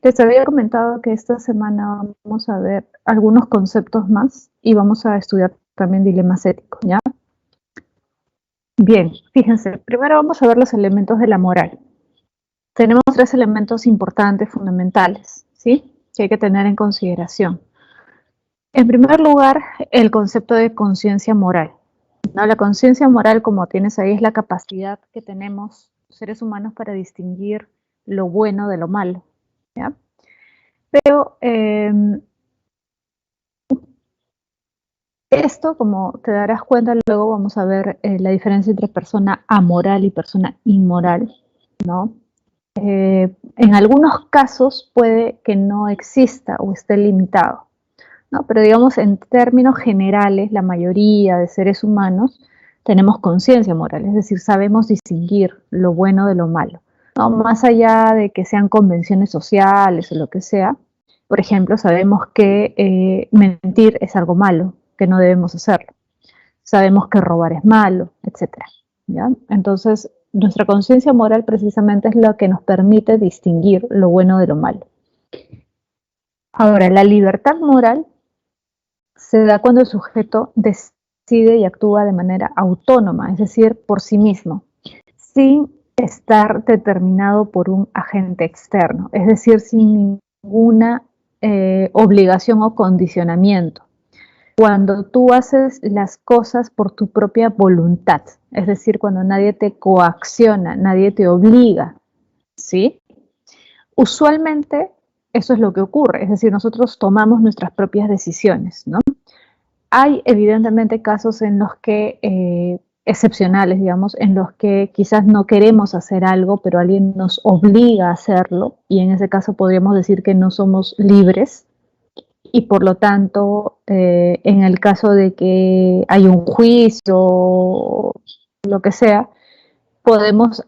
Les había comentado que esta semana vamos a ver algunos conceptos más y vamos a estudiar también dilemas éticos, ¿ya? Bien, fíjense, primero vamos a ver los elementos de la moral. Tenemos tres elementos importantes, fundamentales, ¿sí? Que hay que tener en consideración. En primer lugar, el concepto de conciencia moral, ¿no? La conciencia moral, como tienes ahí, es la capacidad que tenemos seres humanos para distinguir lo bueno de lo malo, ¿ya? Pero esto, como te darás cuenta, luego vamos a ver la diferencia entre persona amoral y persona inmoral, ¿no? En algunos casos puede que no exista o esté limitado, ¿no? Pero digamos, en términos generales, la mayoría de seres humanos tenemos conciencia moral, es decir, sabemos distinguir lo bueno de lo malo, ¿no? Más allá de que sean convenciones sociales o lo que sea. Por ejemplo, sabemos que mentir es algo malo, que no debemos hacerlo. Sabemos que robar es malo, etcétera, ¿ya? Entonces, nuestra conciencia moral precisamente es lo que nos permite distinguir lo bueno de lo malo. Ahora, la libertad moral se da cuando el sujeto decide y actúa de manera autónoma, es decir, por sí mismo, sin estar determinado por un agente externo, es decir, sin ninguna obligación o condicionamiento. Cuando tú haces las cosas por tu propia voluntad, es decir, cuando nadie te coacciona, nadie te obliga, ¿sí? Usualmente eso es lo que ocurre, es decir, nosotros tomamos nuestras propias decisiones, ¿no? Hay evidentemente casos en los que, excepcionales, digamos, en los que quizás no queremos hacer algo, pero alguien nos obliga a hacerlo, y en ese caso podríamos decir que no somos libres, y por lo tanto, en el caso de que hay un juicio o lo que sea, podemos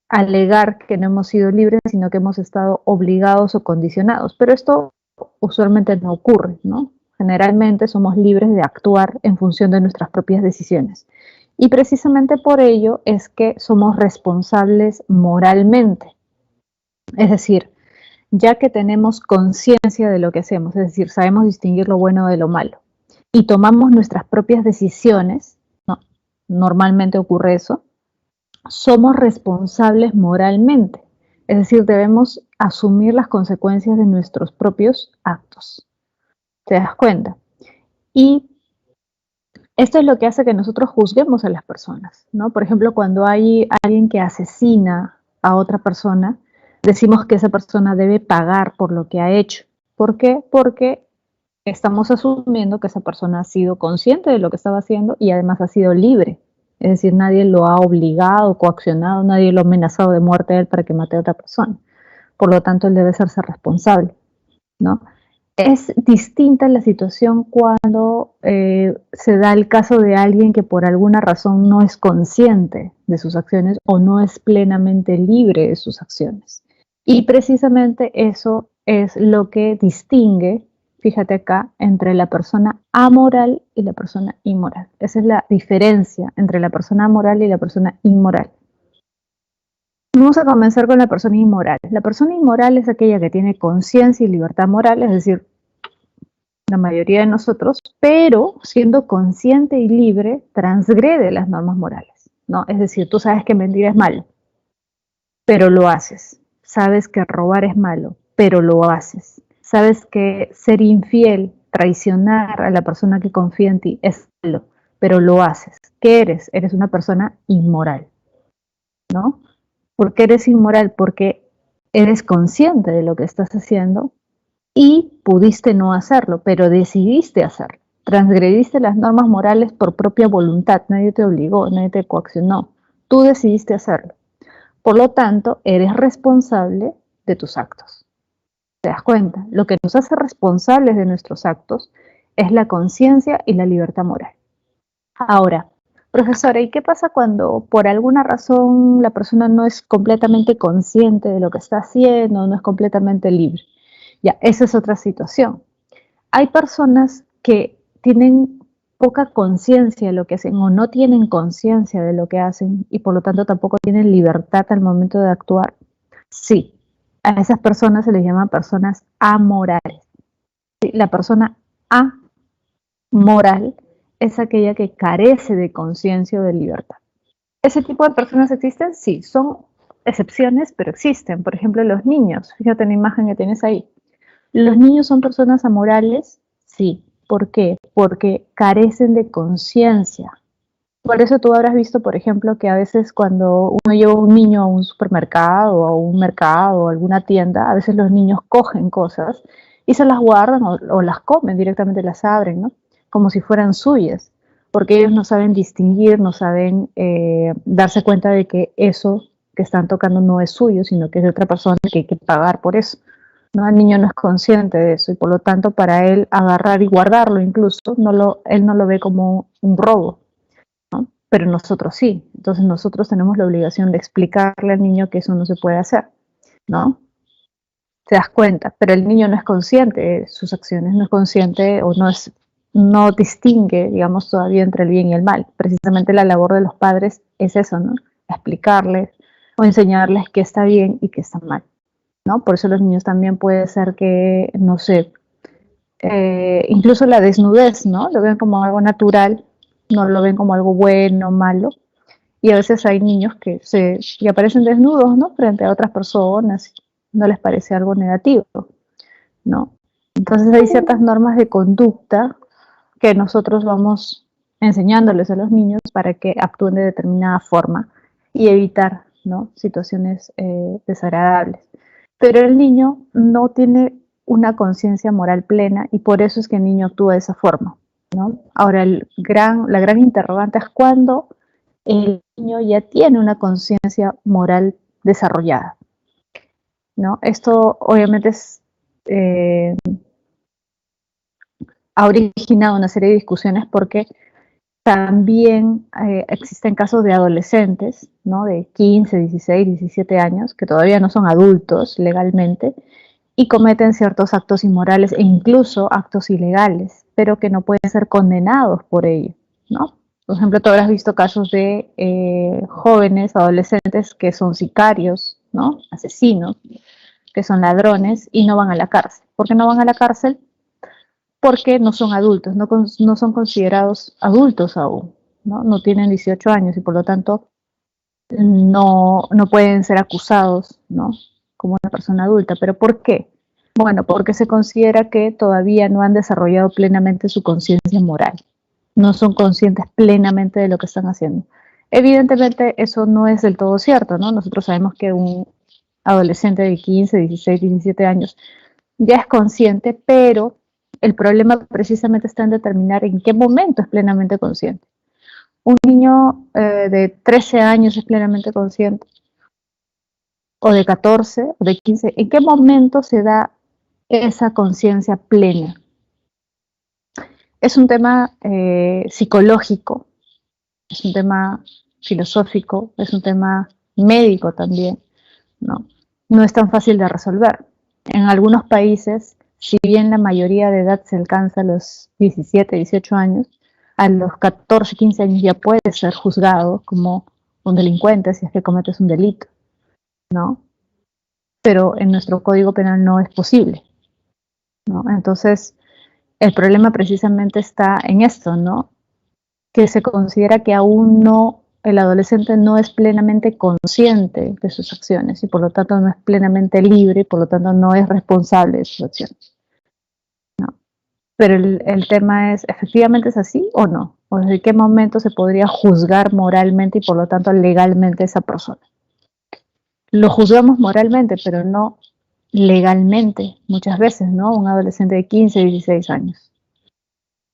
alegar que no hemos sido libres, sino que hemos estado obligados o condicionados. Pero esto usualmente no ocurre, ¿no? Generalmente somos libres de actuar en función de nuestras propias decisiones. Y precisamente por ello es que somos responsables moralmente. Es decir, ya que tenemos conciencia de lo que hacemos, es decir, sabemos distinguir lo bueno de lo malo y tomamos nuestras propias decisiones, ¿no? Normalmente ocurre eso, somos responsables moralmente, es decir, debemos asumir las consecuencias de nuestros propios actos. ¿Te das cuenta? Y esto es lo que hace que nosotros juzguemos a las personas, ¿no? Por ejemplo, cuando hay alguien que asesina a otra persona, decimos que esa persona debe pagar por lo que ha hecho. ¿Por qué? Porque estamos asumiendo que esa persona ha sido consciente de lo que estaba haciendo y además ha sido libre. Es decir, nadie lo ha obligado, coaccionado, nadie lo ha amenazado de muerte a él para que mate a otra persona. Por lo tanto, él debe hacerse responsable, ¿no? Es distinta la situación cuando se da el caso de alguien que por alguna razón no es consciente de sus acciones o no es plenamente libre de sus acciones. Y precisamente eso es lo que distingue, fíjate acá, entre la persona amoral y la persona inmoral. Esa es la diferencia entre la persona amoral y la persona inmoral. Vamos a comenzar con la persona inmoral. La persona inmoral es aquella que tiene conciencia y libertad moral, es decir, la mayoría de nosotros, pero siendo consciente y libre, transgrede las normas morales, ¿no? Es decir, tú sabes que mentir es malo, pero lo haces. Sabes que robar es malo, pero lo haces. Sabes que ser infiel, traicionar a la persona que confía en ti es malo, pero lo haces. ¿Qué eres? Eres una persona inmoral, ¿no? ¿Por qué eres inmoral? Porque eres consciente de lo que estás haciendo y pudiste no hacerlo, pero decidiste hacerlo. Transgrediste las normas morales por propia voluntad, nadie te obligó, nadie te coaccionó. Tú decidiste hacerlo. Por lo tanto, eres responsable de tus actos. ¿Te das cuenta? Lo que nos hace responsables de nuestros actos es la conciencia y la libertad moral. Ahora, profesora, ¿y qué pasa cuando por alguna razón la persona no es completamente consciente de lo que está haciendo, no es completamente libre? Ya, esa es otra situación. Hay personas que tienen poca conciencia de lo que hacen o no tienen conciencia de lo que hacen y por lo tanto tampoco tienen libertad al momento de actuar. Sí, A esas personas se les llama personas amorales. ¿Sí? La persona amoral es aquella que carece de conciencia o de libertad. ¿Ese tipo de personas existen? Sí, son excepciones, pero existen. Por ejemplo, los niños. Fíjate en la imagen que tienes ahí. ¿Los niños son personas amorales? Sí. ¿Por qué? Porque carecen de conciencia. Por eso tú habrás visto, por ejemplo, que a veces cuando uno lleva un niño a un supermercado o a un mercado o a alguna tienda, a veces los niños cogen cosas y se las guardan o las comen, directamente las abren, ¿no? Como si fueran suyas, porque ellos no saben distinguir, no saben darse cuenta de que eso que están tocando no es suyo, sino que es de otra persona, que hay que pagar por eso. ¿No? El niño no es consciente de eso y por lo tanto para él agarrar y guardarlo incluso, él no lo ve como un robo, pero nosotros sí. Entonces nosotros tenemos la obligación de explicarle al niño que eso no se puede hacer, ¿no? Te das cuenta, pero el niño no es consciente de sus acciones, no es consciente o no distingue, digamos, todavía entre el bien y el mal. Precisamente la labor de los padres es eso, ¿no? Explicarles o enseñarles qué está bien y qué está mal, ¿no? Por eso los niños también puede ser que, no sé, incluso la desnudez, ¿no? Lo ven como algo natural, no lo ven como algo bueno, malo, y a veces hay niños que aparecen desnudos, ¿no? Frente a otras personas, no les parece algo negativo, ¿no? Entonces hay ciertas normas de conducta que nosotros vamos enseñándoles a los niños para que actúen de determinada forma y evitar, ¿no? Situaciones desagradables. Pero el niño no tiene una conciencia moral plena y por eso es que el niño actúa de esa forma, ¿no? Ahora, la gran interrogante es cuándo el niño ya tiene una conciencia moral desarrollada, ¿no? Esto obviamente eh, ha originado una serie de discusiones porque también existen casos de adolescentes, ¿no? De 15, 16, 17 años, que todavía no son adultos legalmente y cometen ciertos actos inmorales e incluso actos ilegales, pero que no pueden ser condenados por ello, ¿no? Por ejemplo, tú habrás visto casos de jóvenes, adolescentes que son sicarios, ¿no? Asesinos, que son ladrones y no van a la cárcel. ¿Por qué no van a la cárcel? Porque no son adultos, no son considerados adultos aún, ¿no? No tienen 18 años y por lo tanto no pueden ser acusados, ¿no? Como una persona adulta. ¿Pero por qué? Bueno, porque se considera que todavía no han desarrollado plenamente su conciencia moral, no son conscientes plenamente de lo que están haciendo. Evidentemente eso no es del todo cierto, ¿no? Nosotros sabemos que un adolescente de 15, 16, 17 años ya es consciente, pero el problema precisamente está en determinar en qué momento es plenamente consciente. Un niño de 13 años es plenamente consciente, o de 14, o de 15, ¿en qué momento se da esa conciencia plena? Es un tema psicológico, es un tema filosófico, es un tema médico también, ¿no? No es tan fácil de resolver. En algunos países, si bien la mayoría de edad se alcanza a los 17, 18 años, a los 14, 15 años ya puedes ser juzgado como un delincuente si es que cometes un delito, ¿no? Pero en nuestro código penal no es posible, ¿no? Entonces, el problema precisamente está en esto, ¿no? Que se considera que aún no, el adolescente no es plenamente consciente de sus acciones y por lo tanto no es plenamente libre y por lo tanto no es responsable de sus acciones. ¿No? Pero el tema es, ¿efectivamente es así o no? ¿O desde qué momento se podría juzgar moralmente y por lo tanto legalmente a esa persona? Lo juzgamos moralmente, pero no legalmente, muchas veces, ¿no? Un adolescente de 15, 16 años.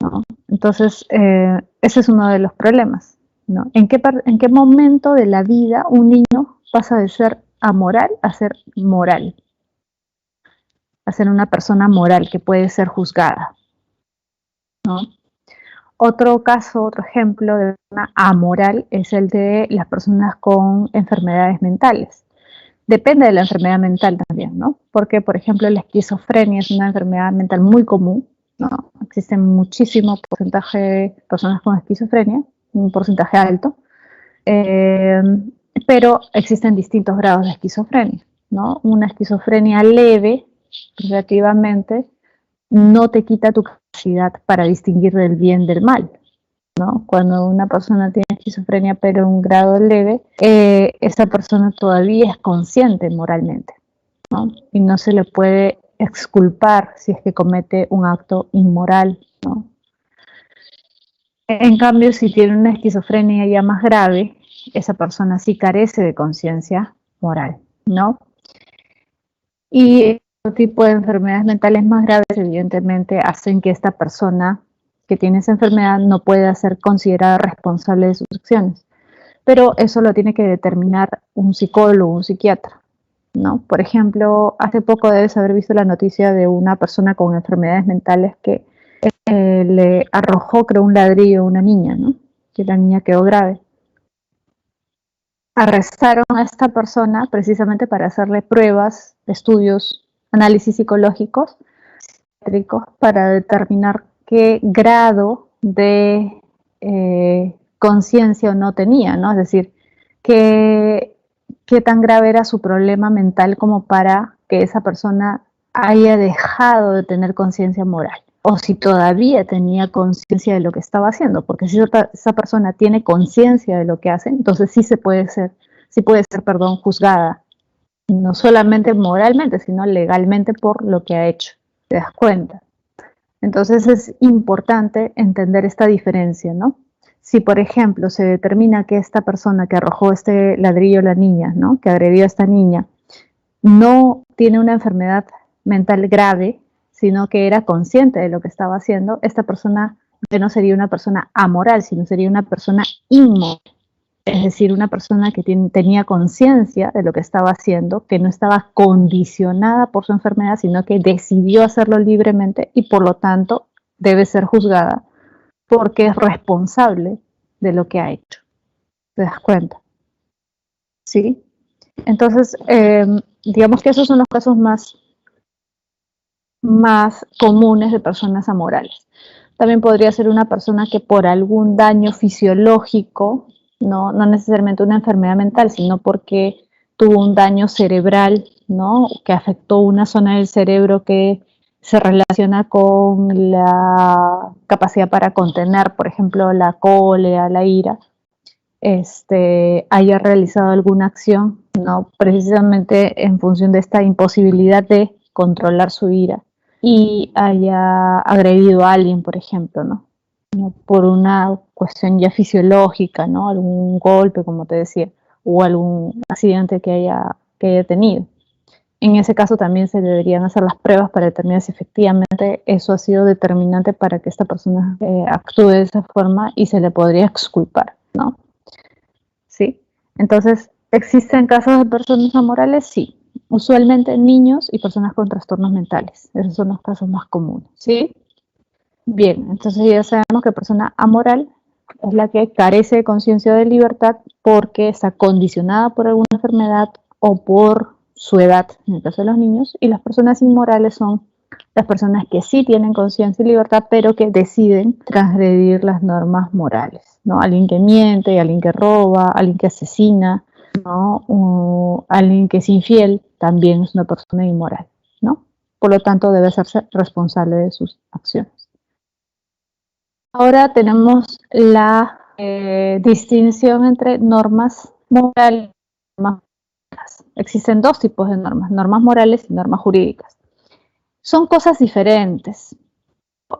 ¿No? Entonces, ese es uno de los problemas, ¿no? ¿En qué momento de la vida un niño pasa de ser amoral a ser moral? A ser una persona moral que puede ser juzgada, ¿no? Otro caso, otro ejemplo de una amoral es el de las personas con enfermedades mentales. Depende de la enfermedad mental también, ¿no? Porque, por ejemplo, la esquizofrenia es una enfermedad mental muy común, ¿no? Existen muchísimo porcentaje de personas con esquizofrenia, un porcentaje alto, eh, pero existen distintos grados de esquizofrenia, ¿no? Una esquizofrenia leve, relativamente, no te quita tu capacidad para distinguir del bien del mal, ¿no? Cuando una persona tiene esquizofrenia pero en un grado leve, esa persona todavía es consciente moralmente, ¿no? Y no se le puede exculpar si es que comete un acto inmoral, ¿no? En cambio, si tiene una esquizofrenia ya más grave, esa persona sí carece de conciencia moral, ¿no? Y este tipo de enfermedades mentales más graves, evidentemente, hacen que esta persona que tiene esa enfermedad no pueda ser considerada responsable de sus acciones. Pero eso lo tiene que determinar un psicólogo, un psiquiatra, ¿no? Por ejemplo, hace poco debes haber visto la noticia de una persona con enfermedades mentales que le arrojó, creo, un ladrillo a una niña, ¿no? Que la niña quedó grave. Arrestaron a esta persona precisamente para hacerle pruebas, estudios, análisis psicológicos, para determinar qué grado de conciencia o no tenía, ¿no? Es decir, qué tan grave era su problema mental como para que esa persona haya dejado de tener conciencia moral, o si todavía tenía conciencia de lo que estaba haciendo, porque si esa persona tiene conciencia de lo que hace, entonces sí puede ser, perdón, juzgada, no solamente moralmente, sino legalmente por lo que ha hecho. ¿Te das cuenta? Entonces es importante entender esta diferencia, ¿no? Si, por ejemplo, se determina que esta persona que arrojó este ladrillo a la niña, ¿no? Que agredió a esta niña, no tiene una enfermedad mental grave, sino que era consciente de lo que estaba haciendo, esta persona no sería una persona amoral, sino sería una persona inmoral. Es decir, una persona que tenía conciencia de lo que estaba haciendo, que no estaba condicionada por su enfermedad, sino que decidió hacerlo libremente y por lo tanto debe ser juzgada porque es responsable de lo que ha hecho. ¿Te das cuenta? ¿Sí? Entonces, digamos que esos son los casos más comunes de personas amorales. También podría ser una persona que por algún daño fisiológico, no necesariamente una enfermedad mental, sino porque tuvo un daño cerebral, ¿no? Que afectó una zona del cerebro que se relaciona con la capacidad para contener, por ejemplo, la cólera, la ira, haya realizado alguna acción, ¿no? Precisamente en función de esta imposibilidad de controlar su ira y haya agredido a alguien, por ejemplo, ¿no? ¿No? Por una cuestión ya fisiológica, ¿no? Algún golpe, como te decía, o algún accidente que haya tenido. En ese caso también se deberían hacer las pruebas para determinar si efectivamente eso ha sido determinante para que esta persona actúe de esa forma y se le podría exculpar, ¿no? ¿Sí? Entonces, ¿existen casos de personas amorales? Sí. Usualmente niños y personas con trastornos mentales. Esos son los casos más comunes. ¿Sí? Bien, entonces ya sabemos que persona amoral es la que carece de conciencia de libertad porque está condicionada por alguna enfermedad o por su edad, en el caso de los niños, y las personas inmorales son las personas que sí tienen conciencia y libertad, pero que deciden transgredir las normas morales, ¿no? Alguien que miente, alguien que roba, alguien que asesina, ¿no? O alguien que es infiel, también es una persona inmoral, ¿no? Por lo tanto, debe hacerse responsable de sus acciones. Ahora tenemos la distinción entre normas morales y normas jurídicas. Existen dos tipos de normas morales y normas jurídicas. Son cosas diferentes.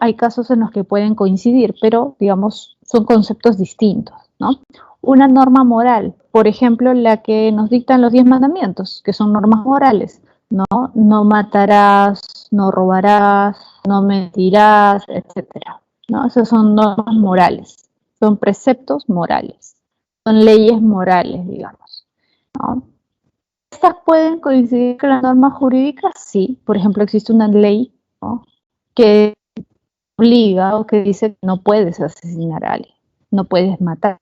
Hay casos en los que pueden coincidir, pero digamos, son conceptos distintos, ¿no? Una norma moral, por ejemplo, la que nos dictan los 10 mandamientos, que son normas morales, ¿no? No matarás, no robarás, no mentirás, etcétera, ¿no? Esas son normas morales, son preceptos morales, son leyes morales, digamos, ¿no? ¿Estas pueden coincidir con las normas jurídicas? Sí, por ejemplo, existe una ley, ¿no? Que obliga o que dice que no puedes asesinar a alguien, no puedes matar,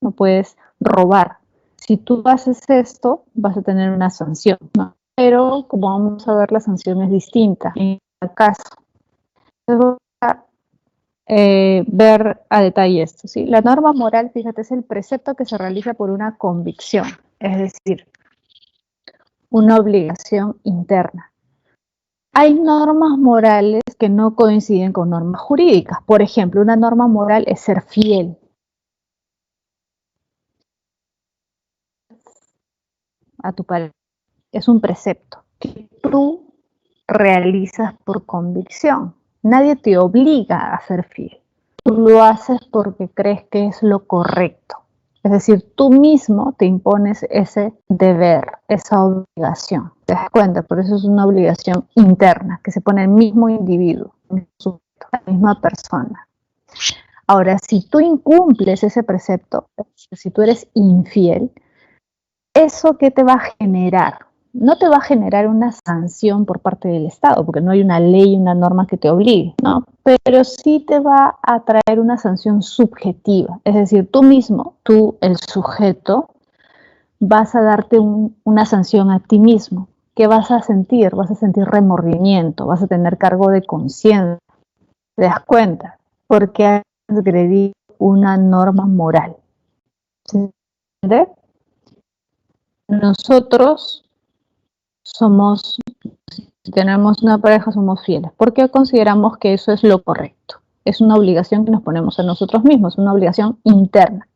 no puedes robar. Si tú haces esto, vas a tener una sanción, ¿no? Pero como vamos a ver, la sanción es distinta en cada caso. Entonces, vamos a ver a detalle esto, ¿sí? La norma moral, fíjate, es el precepto que se realiza por una convicción. Es decir, una obligación interna. Hay normas morales que no coinciden con normas jurídicas. Por ejemplo, una norma moral es ser fiel a tu pareja. Es un precepto que tú realizas por convicción. Nadie te obliga a ser fiel. Tú lo haces porque crees que es lo correcto. Es decir, tú mismo te impones ese deber, esa obligación. ¿Te das cuenta? Por eso es una obligación interna que se pone el mismo individuo, el mismo sujeto, la misma persona. Ahora, si tú incumples ese precepto, si tú eres infiel, ¿eso qué te va a generar? No te va a generar una sanción por parte del Estado, porque no hay una ley, una norma que te obligue, ¿no? Pero sí te va a traer una sanción subjetiva. Es decir, tú mismo, tú, el sujeto, vas a darte una sanción a ti mismo. ¿Qué vas a sentir? Vas a sentir remordimiento, vas a tener cargo de conciencia. ¿Te das cuenta? Porque has transgredido una norma moral. ¿Sí? Nosotros somos, si tenemos una pareja, somos fieles, porque consideramos que eso es lo correcto. Es una obligación que nos ponemos a nosotros mismos, una obligación interna.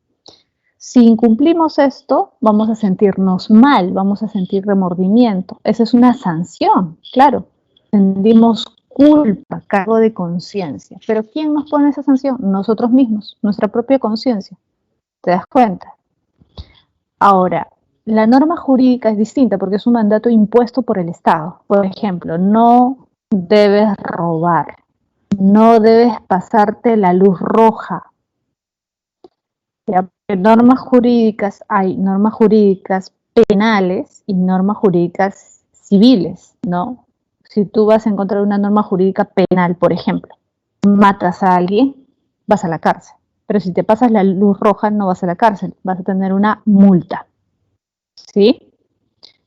Si incumplimos esto, vamos a sentirnos mal, vamos a sentir remordimiento. Esa es una sanción, claro. Sentimos culpa, cargo de conciencia. Pero ¿quién nos pone esa sanción? Nosotros mismos, nuestra propia conciencia. ¿Te das cuenta? Ahora, la norma jurídica es distinta porque es un mandato impuesto por el Estado. Por ejemplo, no debes robar, no debes pasarte la luz roja. ¿Ya? Normas jurídicas, hay normas jurídicas penales y normas jurídicas civiles, ¿no? Si tú vas a encontrar una norma jurídica penal, por ejemplo, matas a alguien, vas a la cárcel. Pero si te pasas la luz roja, no vas a la cárcel, vas a tener una multa. ¿Sí?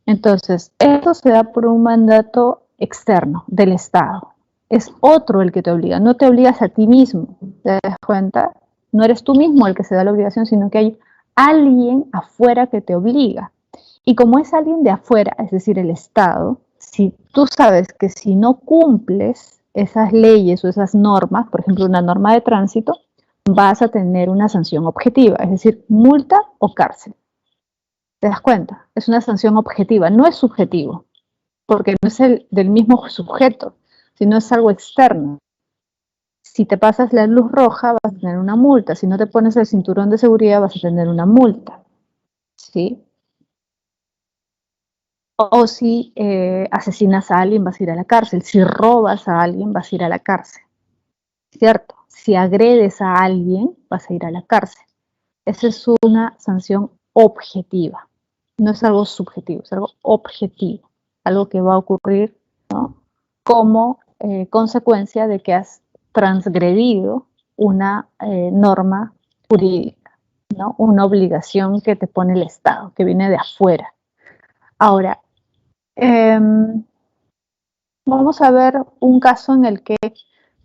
Entonces, esto se da por un mandato externo del Estado. Es otro el que te obliga, no te obligas a ti mismo, ¿te das cuenta? No eres tú mismo el que se da la obligación, sino que hay alguien afuera que te obliga. Y como es alguien de afuera, es decir, el Estado, si tú sabes que si no cumples esas leyes o esas normas, por ejemplo, una norma de tránsito, vas a tener una sanción objetiva, es decir, multa o cárcel. ¿Te das cuenta? Es una sanción objetiva, no es subjetivo, porque no es del mismo sujeto, sino es algo externo. Si te pasas la luz roja vas a tener una multa, si no te pones el cinturón de seguridad vas a tener una multa, ¿sí? O si asesinas a alguien vas a ir a la cárcel, si robas a alguien vas a ir a la cárcel, ¿cierto? Si agredes a alguien vas a ir a la cárcel. Esa es una sanción objetiva. No es algo subjetivo, es algo objetivo, algo que va a ocurrir, ¿no? Como consecuencia de que has transgredido una norma jurídica, ¿no? Una obligación que te pone el Estado, que viene de afuera. Ahora, vamos a ver un caso en el que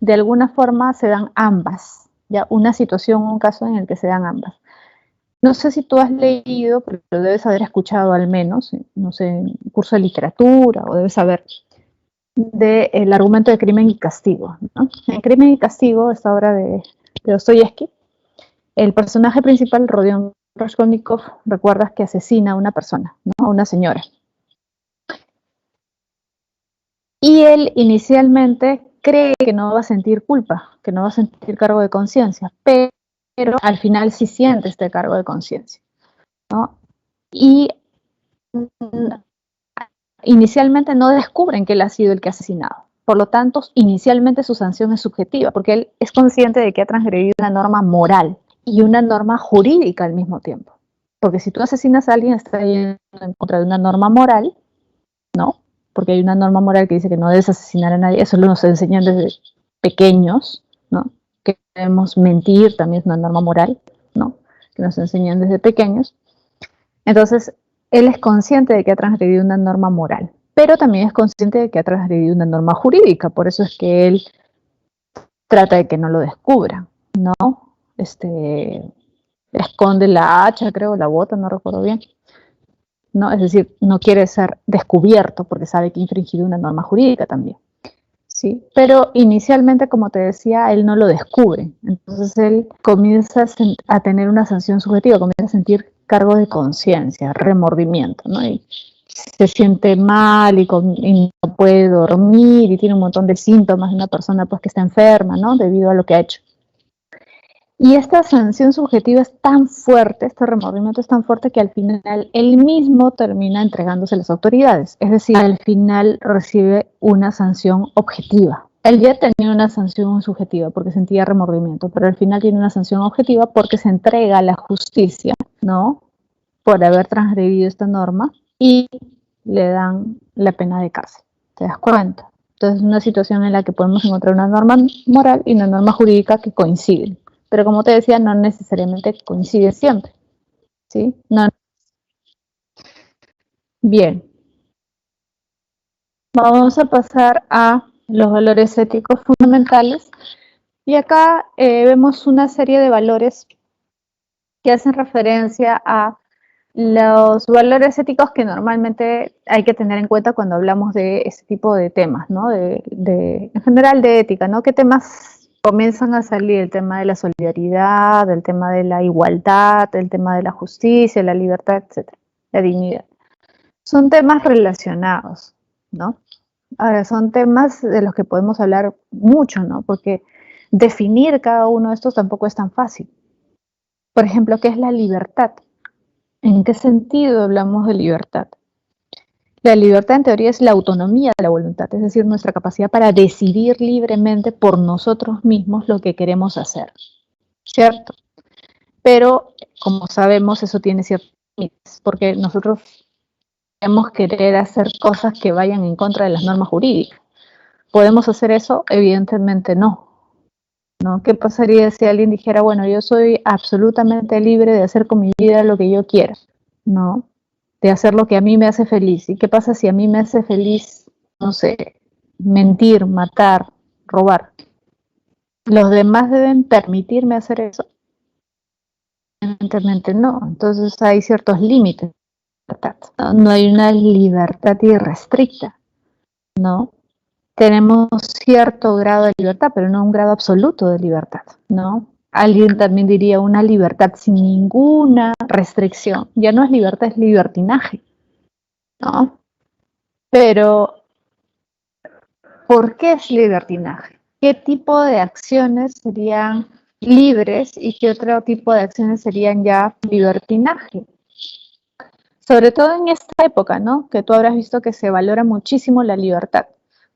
de alguna forma se dan ambas, ¿ya? Una situación, un caso en el que se dan ambas. No sé si tú has leído, pero lo debes haber escuchado al menos, no sé, en un curso de literatura, o debes saber, del argumento de crimen y castigo, ¿no? En Crimen y Castigo, esta obra de Dostoyevsky, el personaje principal, Rodion Raskolnikov, recuerdas que asesina a una persona, ¿no? A una señora. Y él inicialmente cree que no va a sentir culpa, que no va a sentir cargo de conciencia, pero al final sí siente este cargo de conciencia, ¿no? Y inicialmente no descubren que él ha sido el que ha asesinado. Por lo tanto, inicialmente su sanción es subjetiva, porque él es consciente de que ha transgredido una norma moral y una norma jurídica al mismo tiempo. Porque si tú asesinas a alguien, estás yendo en contra de una norma moral, ¿no? Porque hay una norma moral que dice que no debes asesinar a nadie. Eso nos enseñan desde pequeños, ¿no? Que debemos mentir, también es una norma moral, ¿no? Que nos enseñan desde pequeños. Entonces, él es consciente de que ha transgredido una norma moral, pero también es consciente de que ha transgredido una norma jurídica, por eso es que él trata de que no lo descubran, ¿no? Esconde la hacha, creo, la bota, no recuerdo bien, ¿no? Es decir, no quiere ser descubierto porque sabe que ha infringido una norma jurídica también. ¿Sí? Pero inicialmente, como te decía, él no lo descubre. Entonces él comienza a tener una sanción subjetiva, comienza a sentir cargo de conciencia, remordimiento, ¿no? Y se siente mal y no puede dormir y tiene un montón de síntomas de una persona pues, que está enferma, ¿no? Debido a lo que ha hecho. Y esta sanción subjetiva es tan fuerte, este remordimiento es tan fuerte que al final él mismo termina entregándose a las autoridades. Es decir, al final recibe una sanción objetiva. Él ya tenía una sanción subjetiva porque sentía remordimiento, pero al final tiene una sanción objetiva porque se entrega a la justicia, ¿no? Por haber transgredido esta norma y le dan la pena de cárcel. ¿Te das cuenta? Entonces es una situación en la que podemos encontrar una norma moral y una norma jurídica que coinciden. Pero como te decía, no necesariamente coincide siempre. ¿Sí? No. Bien. Vamos a pasar a los valores éticos fundamentales. Y acá vemos una serie de valores que hacen referencia a los valores éticos que normalmente hay que tener en cuenta cuando hablamos de este tipo de temas, ¿no? En general de ética, ¿no? ¿Qué temas comienzan a salir? El tema de la solidaridad, el tema de la igualdad, el tema de la justicia, la libertad, etcétera, la dignidad. Son temas relacionados, ¿no? Ahora, son temas de los que podemos hablar mucho, ¿no? Porque definir cada uno de estos tampoco es tan fácil. Por ejemplo, ¿qué es la libertad? ¿En qué sentido hablamos de libertad? La libertad en teoría es la autonomía de la voluntad, es decir, nuestra capacidad para decidir libremente por nosotros mismos lo que queremos hacer, ¿cierto? Pero, como sabemos, eso tiene ciertos límites, porque nosotros podemos querer hacer cosas que vayan en contra de las normas jurídicas. ¿Podemos hacer eso? Evidentemente no. ¿No? ¿Qué pasaría si alguien dijera, bueno, yo soy absolutamente libre de hacer con mi vida lo que yo quiera? ¿No? De hacer lo que a mí me hace feliz. ¿Y qué pasa si a mí me hace feliz, no sé, mentir, matar, robar? ¿Los demás deben permitirme hacer eso? Evidentemente no. Entonces hay ciertos límites. No hay una libertad irrestricta, ¿no? Tenemos cierto grado de libertad, pero no un grado absoluto de libertad, ¿no? Alguien también diría una libertad sin ninguna restricción. Ya no es libertad, es libertinaje, ¿no? Pero, ¿por qué es libertinaje? ¿Qué tipo de acciones serían libres y qué otro tipo de acciones serían ya libertinaje? Sobre todo en esta época, ¿no? Que tú habrás visto que se valora muchísimo la libertad,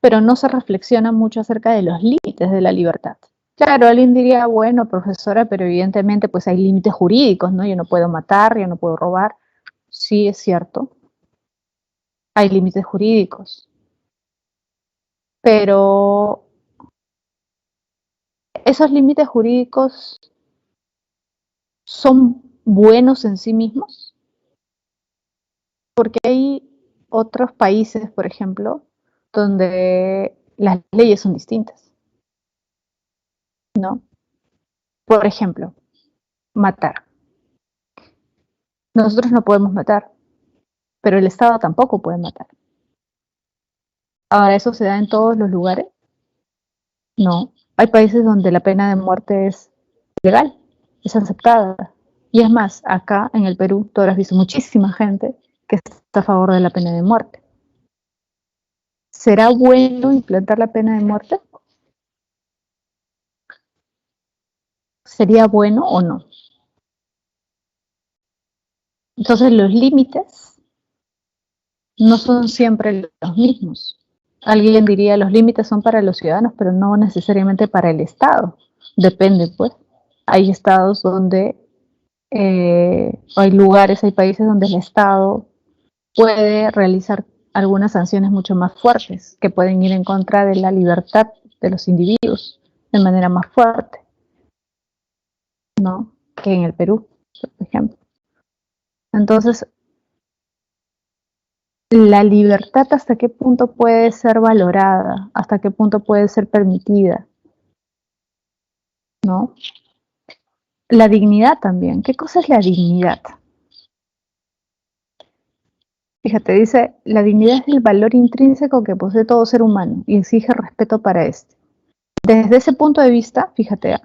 pero no se reflexiona mucho acerca de los límites de la libertad. Claro, alguien diría, bueno, profesora, pero evidentemente pues hay límites jurídicos, ¿no? Yo no puedo matar, yo no puedo robar. Sí, es cierto, hay límites jurídicos, pero esos límites jurídicos son buenos en sí mismos, porque hay otros países, por ejemplo, donde las leyes son distintas, ¿no? Por ejemplo, matar. Nosotros no podemos matar, pero el Estado tampoco puede matar. Ahora, ¿eso se da en todos los lugares? No. Hay países donde la pena de muerte es legal, es aceptada. Y es más, acá en el Perú, tú habrás visto muchísima gente que está a favor de la pena de muerte. ¿Será bueno implantar la pena de muerte? ¿Sería bueno o no? Entonces los límites no son siempre los mismos. Alguien diría los límites son para los ciudadanos, pero no necesariamente para el Estado. Depende, pues. Hay estados donde, hay lugares, hay países donde el Estado puede realizar algunas sanciones mucho más fuertes, que pueden ir en contra de la libertad de los individuos de manera más fuerte, ¿no? Que en el Perú, por ejemplo. Entonces, la libertad hasta qué punto puede ser valorada, hasta qué punto puede ser permitida, ¿no? La dignidad también. ¿Qué cosa es la dignidad? Fíjate, dice, la dignidad es el valor intrínseco que posee todo ser humano y exige respeto para este. Desde ese punto de vista, fíjate,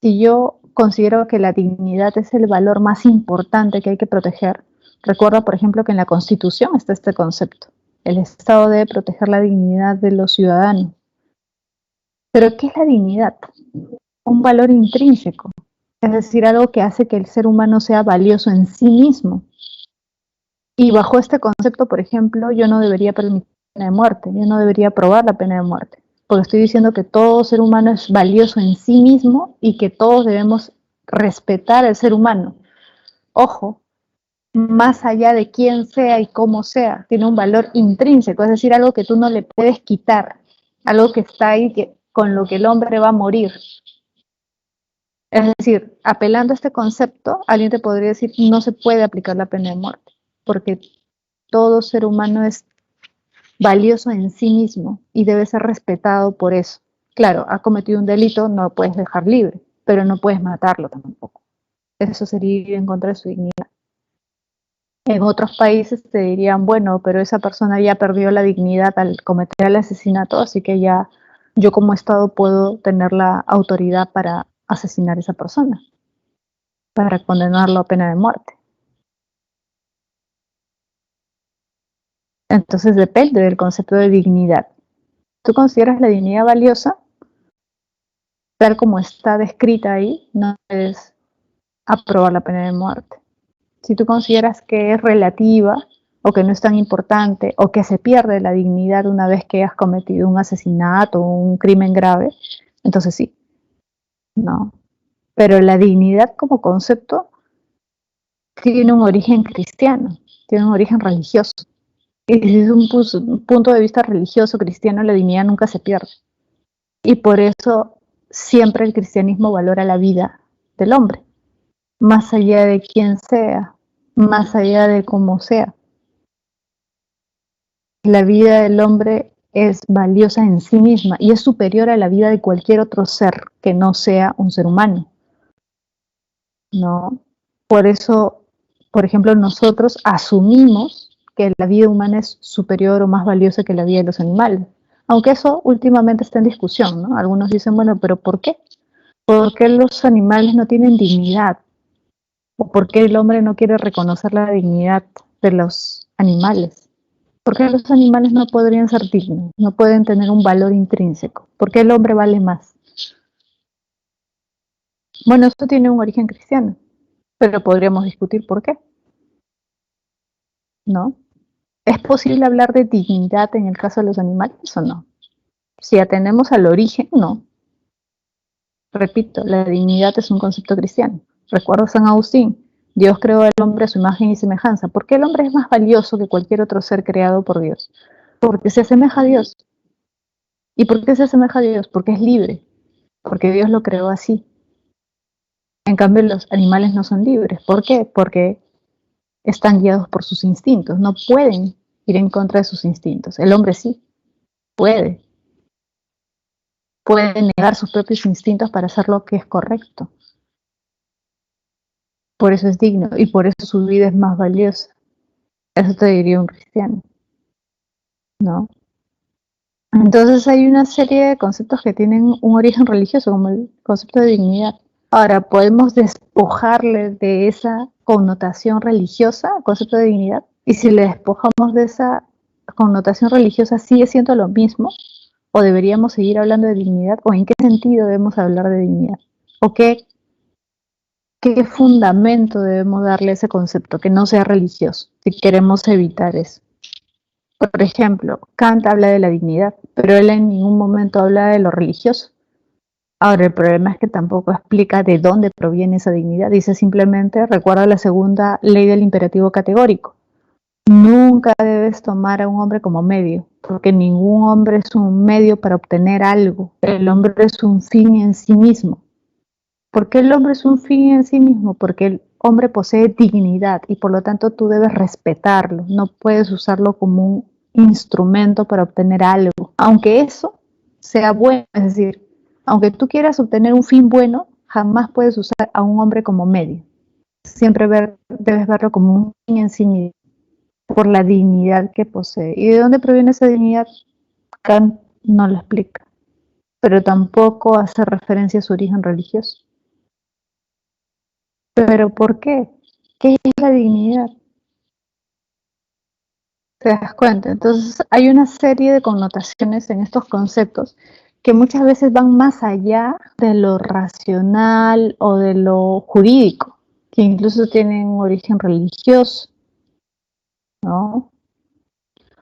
si yo considero que la dignidad es el valor más importante que hay que proteger, recuerda, por ejemplo, que en la Constitución está este concepto. El Estado debe proteger la dignidad de los ciudadanos. Pero, ¿qué es la dignidad? Un valor intrínseco, es decir, algo que hace que el ser humano sea valioso en sí mismo. Y bajo este concepto, por ejemplo, yo no debería permitir la pena de muerte, yo no debería aprobar la pena de muerte, porque estoy diciendo que todo ser humano es valioso en sí mismo y que todos debemos respetar al ser humano. Ojo, más allá de quién sea y cómo sea, tiene un valor intrínseco, es decir, algo que tú no le puedes quitar, algo que está ahí con lo que el hombre va a morir. Es decir, apelando a este concepto, alguien te podría decir no se puede aplicar la pena de muerte, porque todo ser humano es valioso en sí mismo y debe ser respetado por eso. Claro, ha cometido un delito, no lo puedes dejar libre, pero no puedes matarlo tampoco. Eso sería ir en contra de su dignidad. En otros países te dirían, bueno, pero esa persona ya perdió la dignidad al cometer el asesinato, así que ya yo como Estado puedo tener la autoridad para asesinar a esa persona, para condenarlo a pena de muerte. Entonces depende del concepto de dignidad. ¿Tú consideras la dignidad valiosa? Tal como está descrita ahí, no puedes aprobar la pena de muerte. Si tú consideras que es relativa o que no es tan importante o que se pierde la dignidad una vez que has cometido un asesinato o un crimen grave, entonces sí, no. Pero la dignidad como concepto tiene un origen cristiano, tiene un origen religioso. Y desde un punto de vista religioso cristiano, la dignidad nunca se pierde. Y por eso siempre el cristianismo valora la vida del hombre, más allá de quién sea, más allá de cómo sea. La vida del hombre es valiosa en sí misma y es superior a la vida de cualquier otro ser que no sea un ser humano, ¿no? Por eso, por ejemplo, nosotros asumimos que la vida humana es superior o más valiosa que la vida de los animales. Aunque eso últimamente está en discusión, ¿no? Algunos dicen, bueno, pero ¿por qué? ¿Por qué los animales no tienen dignidad? ¿O por qué el hombre no quiere reconocer la dignidad de los animales? ¿Por qué los animales no podrían ser dignos? No pueden tener un valor intrínseco. ¿Por qué el hombre vale más? Bueno, esto tiene un origen cristiano, pero podríamos discutir por qué, ¿no? ¿Es posible hablar de dignidad en el caso de los animales o no? Si atendemos al origen, no. Repito, la dignidad es un concepto cristiano. Recuerdo a San Agustín, Dios creó al hombre a su imagen y semejanza. ¿Por qué el hombre es más valioso que cualquier otro ser creado por Dios? Porque se asemeja a Dios. ¿Y por qué se asemeja a Dios? Porque es libre, porque Dios lo creó así. En cambio, los animales no son libres. ¿Por qué? Porque están guiados por sus instintos. No pueden ir en contra de sus instintos. El hombre sí puede. Puede negar sus propios instintos para hacer lo que es correcto. Por eso es digno y por eso su vida es más valiosa. Eso te diría un cristiano, ¿no? Entonces hay una serie de conceptos que tienen un origen religioso, como el concepto de dignidad. Ahora, podemos despojarle de esa connotación religiosa, concepto de dignidad, y si le despojamos de esa connotación religiosa, ¿sigue siendo lo mismo? ¿O deberíamos seguir hablando de dignidad? ¿O en qué sentido debemos hablar de dignidad? ¿O qué fundamento debemos darle a ese concepto que no sea religioso, si queremos evitar eso? Por ejemplo, Kant habla de la dignidad, pero él en ningún momento habla de lo religioso. Ahora, el problema es que tampoco explica de dónde proviene esa dignidad. Dice simplemente, recuerda la segunda ley del imperativo categórico. Nunca debes tomar a un hombre como medio, porque ningún hombre es un medio para obtener algo. El hombre es un fin en sí mismo. ¿Por qué el hombre es un fin en sí mismo? Porque el hombre posee dignidad y por lo tanto tú debes respetarlo. No puedes usarlo como un instrumento para obtener algo. Aunque eso sea bueno, es decir, aunque tú quieras obtener un fin bueno, jamás puedes usar a un hombre como medio. Siempre debes verlo como un fin en sí mismo. por la dignidad que posee. ¿Y de dónde proviene esa dignidad? Kant no lo explica, pero tampoco hace referencia a su origen religioso. ¿Pero por qué? ¿Qué es la dignidad? ¿Te das cuenta? Entonces hay una serie de connotaciones en estos conceptos que muchas veces van más allá de lo racional o de lo jurídico, que incluso tienen un origen religioso, ¿no?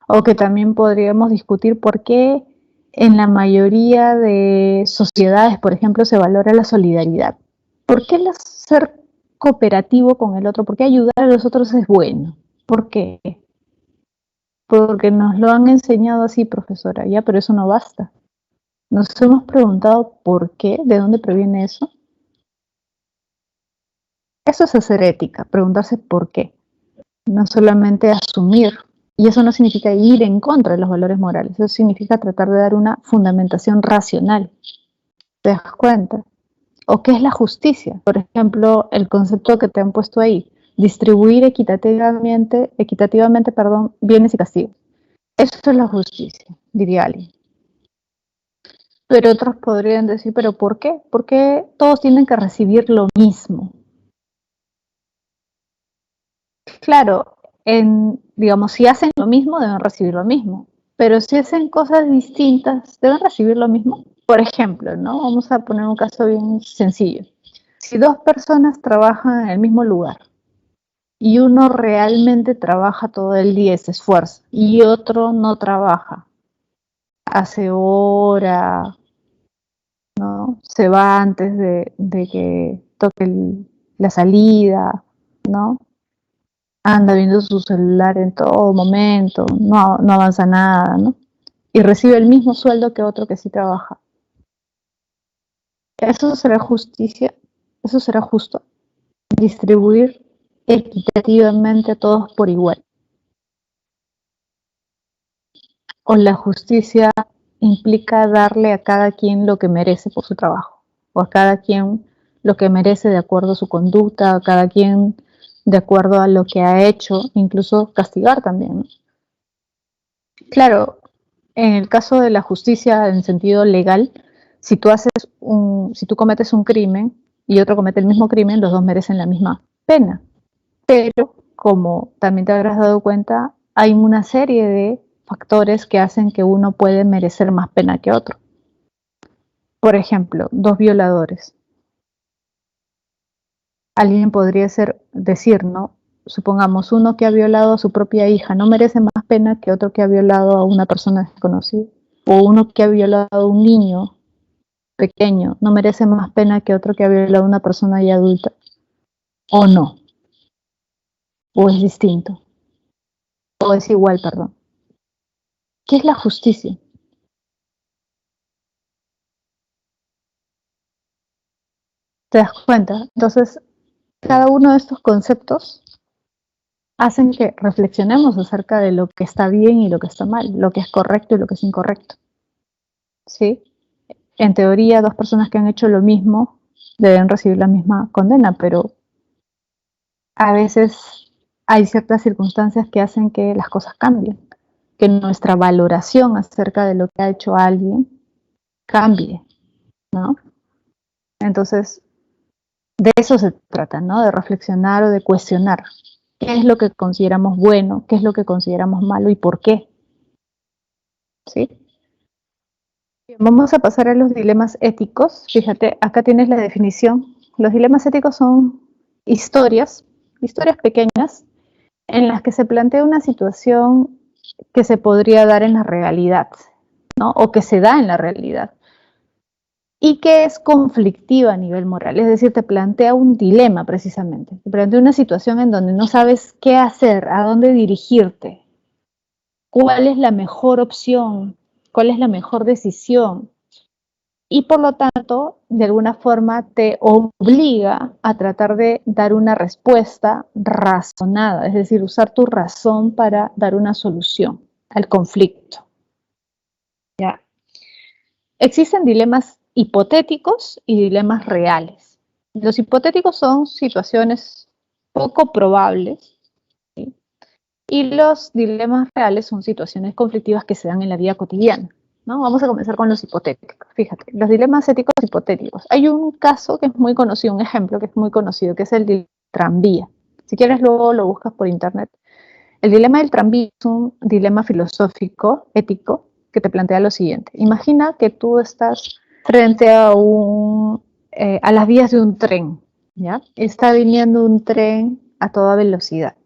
O que también podríamos discutir por qué en la mayoría de sociedades, por ejemplo, se valora la solidaridad. ¿Por qué ser cooperativo con el otro? ¿Por qué ayudar a los otros es bueno? ¿Por qué? Porque nos lo han enseñado así, profesora, ya, pero eso no basta. Nos hemos preguntado por qué, de dónde proviene eso. Eso es hacer ética, preguntarse por qué, no solamente asumir. Y eso no significa ir en contra de los valores morales, eso significa tratar de dar una fundamentación racional. ¿Te das cuenta? ¿O qué es la justicia? Por ejemplo, el concepto que te han puesto ahí, distribuir equitativamente, bienes y castigos. Eso es la justicia, diría alguien. Pero otros podrían decir, ¿pero por qué? ¿Por qué todos tienen que recibir lo mismo? Claro, digamos, si hacen lo mismo, deben recibir lo mismo. Pero si hacen cosas distintas, ¿deben recibir lo mismo? Por ejemplo, ¿no? Vamos a poner un caso bien sencillo. Si dos personas trabajan en el mismo lugar y uno realmente trabaja todo el día y se esfuerza y otro no trabaja, hace hora, ¿no? Se va antes de que toque la salida, ¿no? Anda viendo su celular en todo momento, no avanza nada, ¿no? Y recibe el mismo sueldo que otro que sí trabaja. ¿Eso será justicia? ¿Eso será justo? Distribuir equitativamente a todos por igual. O la justicia implica darle a cada quien lo que merece por su trabajo, o a cada quien lo que merece de acuerdo a su conducta, a cada quien de acuerdo a lo que ha hecho, incluso castigar también, ¿no? Claro, en el caso de la justicia en sentido legal, si tú cometes un crimen y otro comete el mismo crimen, los dos merecen la misma pena. Pero, como también te habrás dado cuenta, hay una serie de factores que hacen que uno puede merecer más pena que otro. Por ejemplo, dos violadores. Alguien podría decir, ¿no? Supongamos, uno que ha violado a su propia hija no merece más pena que otro que ha violado a una persona desconocida. O uno que ha violado a un niño pequeño no merece más pena que otro que ha violado a una persona ya adulta. O no. O es distinto. O es igual, perdón. ¿Qué es la justicia? ¿Te das cuenta? Entonces, cada uno de estos conceptos hacen que reflexionemos acerca de lo que está bien y lo que está mal, lo que es correcto y lo que es incorrecto. ¿Sí? En teoría, dos personas que han hecho lo mismo deben recibir la misma condena, pero a veces hay ciertas circunstancias que hacen que las cosas cambien, que nuestra valoración acerca de lo que ha hecho alguien cambie, ¿no? Entonces, de eso se trata, ¿no? De reflexionar o de cuestionar qué es lo que consideramos bueno, qué es lo que consideramos malo y por qué, ¿sí? Vamos a pasar a los dilemas éticos. Fíjate, acá tienes la definición. Los dilemas éticos son historias, historias pequeñas, en las que se plantea una situación que se podría dar en la realidad, ¿no? O que se da en la realidad. Y que es conflictiva a nivel moral, es decir, te plantea un dilema precisamente, te plantea una situación en donde no sabes qué hacer, a dónde dirigirte, cuál es la mejor opción, cuál es la mejor decisión, y por lo tanto, de alguna forma te obliga a tratar de dar una respuesta razonada, es decir, usar tu razón para dar una solución al conflicto. ¿Ya? Existen dilemas hipotéticos y dilemas reales. Los hipotéticos son situaciones poco probables, ¿sí? Y los dilemas reales son situaciones conflictivas que se dan en la vida cotidiana, ¿no? Vamos a comenzar con los hipotéticos. Fíjate, los dilemas éticos hipotéticos. Hay un caso que es muy conocido, un ejemplo que es muy conocido, que es el del tranvía. Si quieres luego lo buscas por internet. El dilema del tranvía es un dilema filosófico, ético, que te plantea lo siguiente. Imagina que tú estás frente a las vías de un tren, ¿ya? Está viniendo un tren a toda velocidad.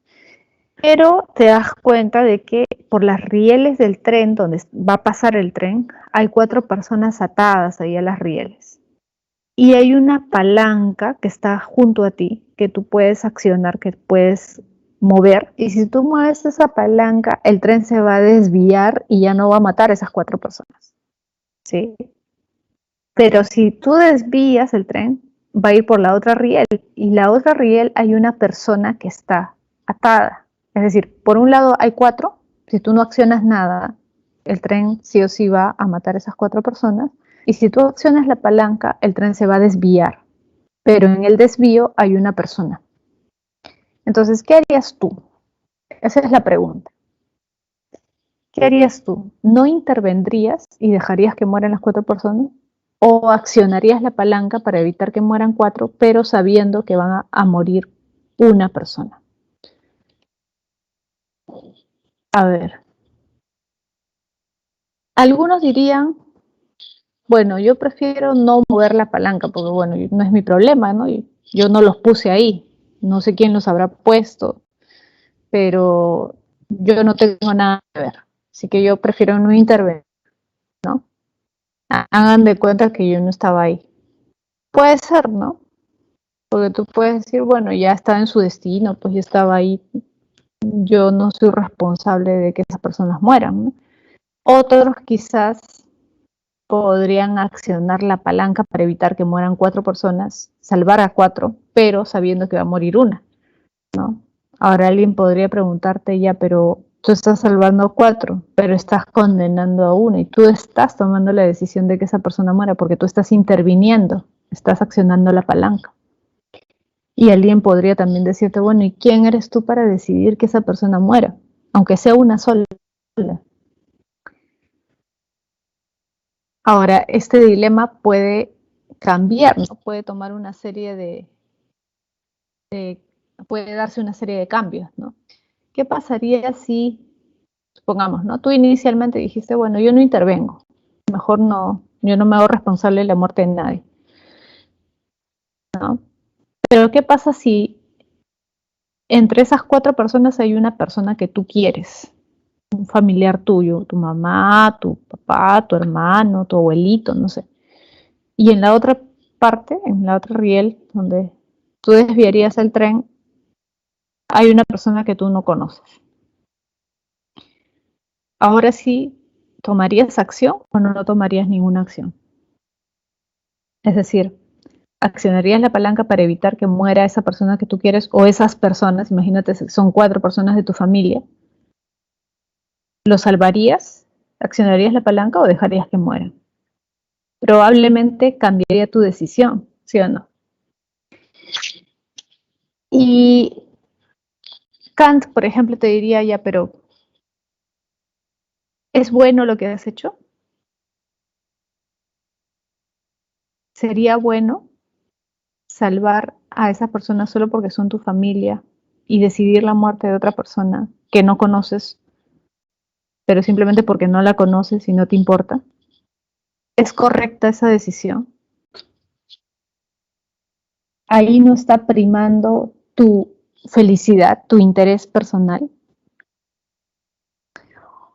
Pero te das cuenta de que por las rieles del tren, donde va a pasar el tren, hay 4 personas atadas ahí a las rieles. Y hay una palanca que está junto a ti, que tú puedes accionar, que puedes mover. Y si tú mueves esa palanca, el tren se va a desviar y ya no va a matar a esas 4 personas. ¿Sí? Pero si tú desvías el tren, va a ir por la otra riel. Y la otra riel hay una persona que está atada. Es decir, por un lado hay 4, si tú no accionas nada, el tren sí o sí va a matar a esas 4 personas, y si tú accionas la palanca, el tren se va a desviar, pero en el desvío hay una persona. Entonces, ¿qué harías tú? Esa es la pregunta. ¿Qué harías tú? ¿No intervendrías y dejarías que mueran las 4 personas? ¿O accionarías la palanca para evitar que mueran 4, pero sabiendo que van a morir una persona? A ver, algunos dirían, bueno, yo prefiero no mover la palanca porque, bueno, no es mi problema, ¿no? Yo no los puse ahí, no sé quién los habrá puesto, pero yo no tengo nada que ver, así que yo prefiero no intervenir, ¿no? Hagan de cuenta que yo no estaba ahí. Puede ser, ¿no? Porque tú puedes decir, bueno, ya estaba en su destino, pues yo estaba ahí, yo no soy responsable de que esas personas mueran, ¿no? Otros quizás podrían accionar la palanca para evitar que mueran 4 personas, salvar a 4, pero sabiendo que va a morir una, ¿no? Ahora alguien podría preguntarte ya, pero tú estás salvando a 4, pero estás condenando a una y tú estás tomando la decisión de que esa persona muera porque tú estás interviniendo, estás accionando la palanca. Y alguien podría también decirte, bueno, ¿y quién eres tú para decidir que esa persona muera? Aunque sea una sola. Ahora, este dilema puede cambiar, ¿no? Puede tomar una serie puede darse una serie de cambios, ¿no? ¿Qué pasaría si, supongamos, ¿no? Tú inicialmente dijiste, bueno, yo no intervengo, mejor no, yo no me hago responsable de la muerte de nadie, ¿no? Pero ¿qué pasa si entre esas 4 personas hay una persona que tú quieres? Un familiar tuyo, tu mamá, tu papá, tu hermano, tu abuelito, no sé. Y en la otra parte, en la otra riel, donde tú desviarías el tren, hay una persona que tú no conoces. Ahora sí, ¿tomarías acción o no tomarías ninguna acción? Es decir, ¿accionarías la palanca para evitar que muera esa persona que tú quieres o esas personas? Imagínate, son 4 personas de tu familia. ¿Lo salvarías? ¿Accionarías la palanca o dejarías que mueran? Probablemente cambiaría tu decisión, ¿sí o no? Y Kant, por ejemplo, te diría ya, pero ¿es bueno lo que has hecho? ¿Sería bueno salvar a esas personas solo porque son tu familia y decidir la muerte de otra persona que no conoces, pero simplemente porque no la conoces y no te importa? ¿Es correcta esa decisión? Ahí no está primando tu felicidad, tu interés personal.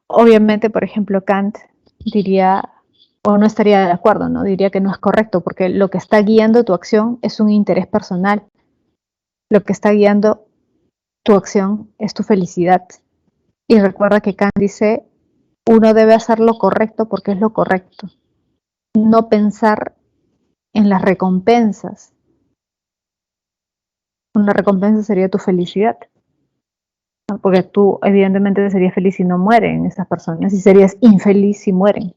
Obviamente, por ejemplo, Kant diría, o no estaría de acuerdo, ¿no? Diría que no es correcto, porque lo que está guiando tu acción es un interés personal. Lo que está guiando tu acción es tu felicidad. Y recuerda que Kant dice, uno debe hacer lo correcto porque es lo correcto. No pensar en las recompensas. Una recompensa sería tu felicidad, ¿no? Porque tú evidentemente serías feliz si no mueren esas personas y serías infeliz si mueren.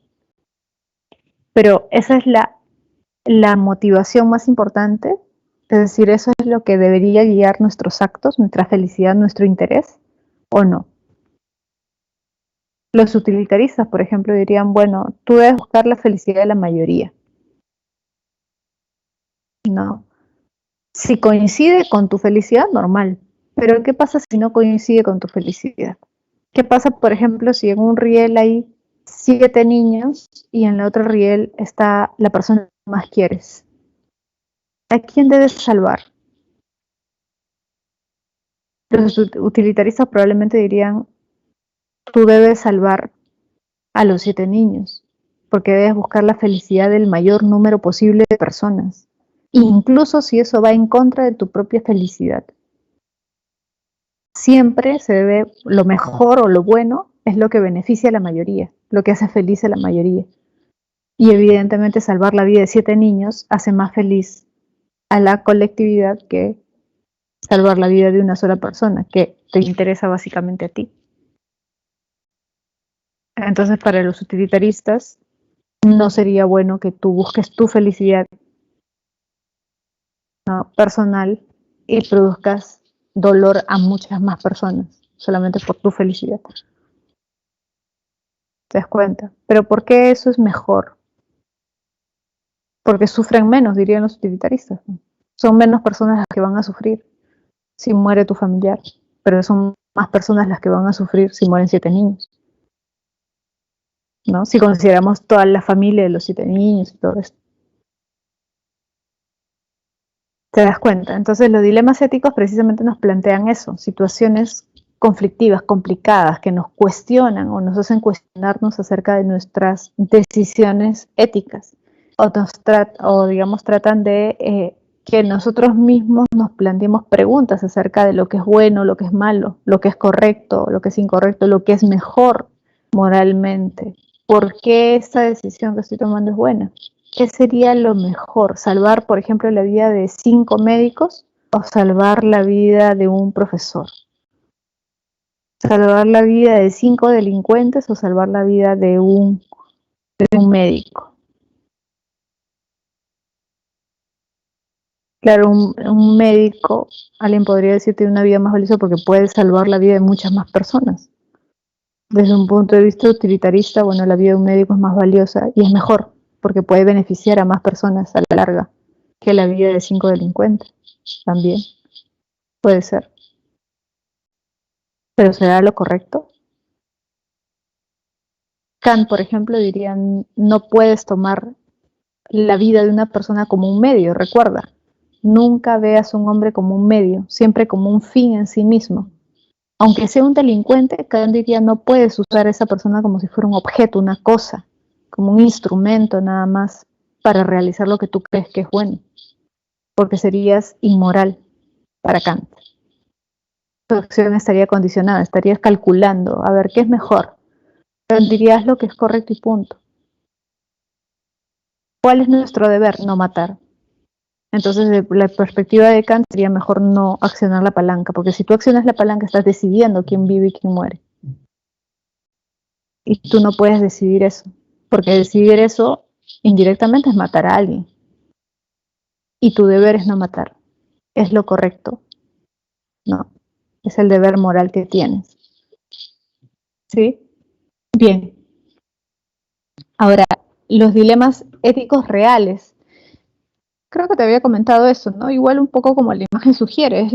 Pero esa es la motivación más importante, es decir, eso es lo que debería guiar nuestros actos, nuestra felicidad, nuestro interés, ¿o no? Los utilitaristas, por ejemplo, dirían, bueno, tú debes buscar la felicidad de la mayoría, ¿no? Si coincide con tu felicidad, normal. Pero ¿qué pasa si no coincide con tu felicidad? ¿Qué pasa, por ejemplo, si en un riel hay 7 niños y en la otra riel está la persona que más quieres? ¿A quién debes salvar? Los utilitaristas probablemente dirían, tú debes salvar a los 7 niños, porque debes buscar la felicidad del mayor número posible de personas, incluso si eso va en contra de tu propia felicidad. Siempre se debe, lo mejor o lo bueno es lo que beneficia a la mayoría, lo que hace feliz a la mayoría. Y evidentemente salvar la vida de 7 niños hace más feliz a la colectividad que salvar la vida de una sola persona, que te interesa básicamente a ti. Entonces, para los utilitaristas, no sería bueno que tú busques tu felicidad, ¿no?, personal y produzcas dolor a muchas más personas solamente por tu felicidad. ¿Te das cuenta? Pero ¿por qué eso es mejor? Porque sufren menos, dirían los utilitaristas, ¿no? Son menos personas las que van a sufrir si muere tu familiar, pero son más personas las que van a sufrir si mueren 7 niños, ¿no? Si consideramos toda la familia de los 7 niños y todo esto. ¿Te das cuenta? Entonces los dilemas éticos precisamente nos plantean eso, situaciones conflictivas, complicadas, que nos cuestionan o nos hacen cuestionarnos acerca de nuestras decisiones éticas, o digamos tratan de que nosotros mismos nos planteemos preguntas acerca de lo que es bueno, lo que es malo, lo que es correcto, lo que es incorrecto, lo que es mejor moralmente. ¿Por qué esta decisión que estoy tomando es buena? ¿Qué sería lo mejor? ¿Salvar, por ejemplo, la vida de 5 médicos o salvar la vida de un profesor? ¿Salvar la vida de 5 delincuentes o salvar la vida de un médico? Claro, un médico, alguien podría decir, tiene una vida más valiosa porque puede salvar la vida de muchas más personas. Desde un punto de vista utilitarista, bueno, la vida de un médico es más valiosa y es mejor porque puede beneficiar a más personas a la larga que la vida de 5 delincuentes. También puede ser. ¿Pero será lo correcto? Kant, por ejemplo, diría, no puedes tomar la vida de una persona como un medio, recuerda. Nunca veas a un hombre como un medio, siempre como un fin en sí mismo. Aunque sea un delincuente, Kant diría, no puedes usar a esa persona como si fuera un objeto, una cosa, como un instrumento nada más para realizar lo que tú crees que es bueno, porque serías inmoral para Kant. Tu acción estaría condicionada, estarías calculando, a ver, ¿qué es mejor? Kant diría, haz lo que es correcto y punto. ¿Cuál es nuestro deber? No matar. Entonces, de la perspectiva de Kant, sería mejor no accionar la palanca, porque si tú accionas la palanca, estás decidiendo quién vive y quién muere. Y tú no puedes decidir eso, porque decidir eso indirectamente es matar a alguien. Y tu deber es no matar. Es lo correcto. No. Es el deber moral que tienes. ¿Sí? Bien. Ahora, los dilemas éticos reales. Creo que te había comentado eso, ¿no? Igual un poco como la imagen sugiere,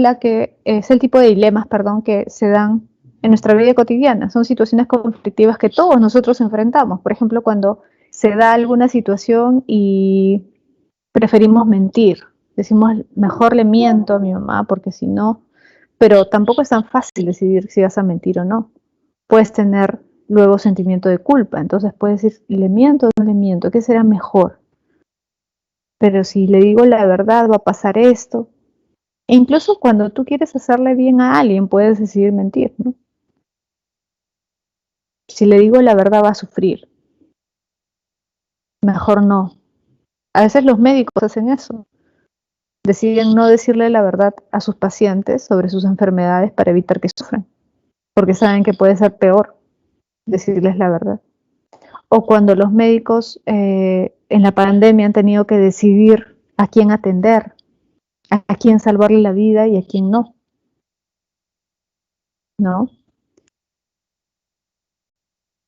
es el tipo de dilemas, perdón, que se dan en nuestra vida cotidiana. Son situaciones conflictivas que todos nosotros enfrentamos. Por ejemplo, cuando se da alguna situación y preferimos mentir. Decimos, mejor le miento a mi mamá porque si no, pero tampoco es tan fácil decidir si vas a mentir o no. Puedes tener luego sentimiento de culpa, entonces puedes decir, ¿le miento o no le miento? ¿Qué será mejor? Pero si le digo la verdad va a pasar esto. E incluso cuando tú quieres hacerle bien a alguien, puedes decidir mentir, ¿no? Si le digo la verdad va a sufrir, mejor no. A veces los médicos hacen eso, deciden no decirle la verdad a sus pacientes sobre sus enfermedades para evitar que sufran, porque saben que puede ser peor decirles la verdad. O cuando los médicos en la pandemia han tenido que decidir a quién atender, a quién salvarle la vida y a quién no, ¿no?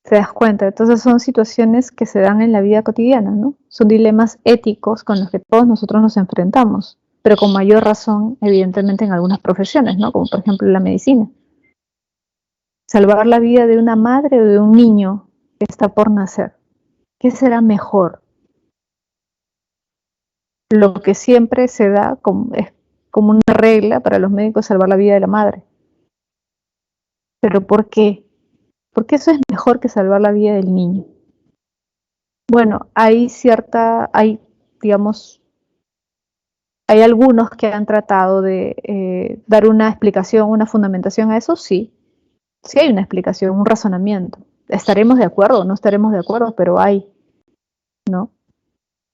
¿Te das cuenta? Entonces son situaciones que se dan en la vida cotidiana, ¿no? Son dilemas éticos con los que todos nosotros nos enfrentamos, pero con mayor razón, evidentemente, en algunas profesiones, ¿no? Como por ejemplo la medicina. Salvar la vida de una madre o de un niño que está por nacer. ¿Qué será mejor? Lo que siempre se da es como una regla para los médicos salvar la vida de la madre. ¿Pero por qué? Porque eso es mejor que salvar la vida del niño. Bueno, digamos, hay algunos que han tratado de dar una explicación, una fundamentación a eso, sí. Sí hay una explicación, un razonamiento. Estaremos de acuerdo, no estaremos de acuerdo, pero hay, ¿no?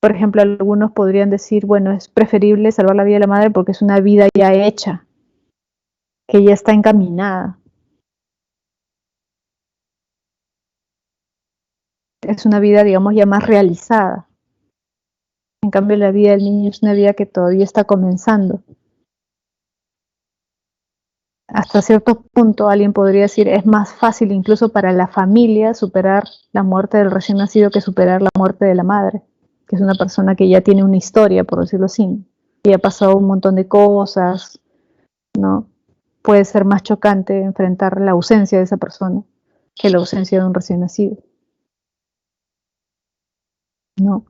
Por ejemplo, algunos podrían decir, bueno, es preferible salvar la vida de la madre porque es una vida ya hecha, que ya está encaminada. Es una vida, digamos, ya más realizada. En cambio, la vida del niño es una vida que todavía está comenzando. Hasta cierto punto alguien podría decir es más fácil incluso para la familia superar la muerte del recién nacido que superar la muerte de la madre, que es una persona que ya tiene una historia, por decirlo así, y ha pasado un montón de cosas, ¿no? Puede ser más chocante enfrentar la ausencia de esa persona que la ausencia de un recién nacido, ¿no?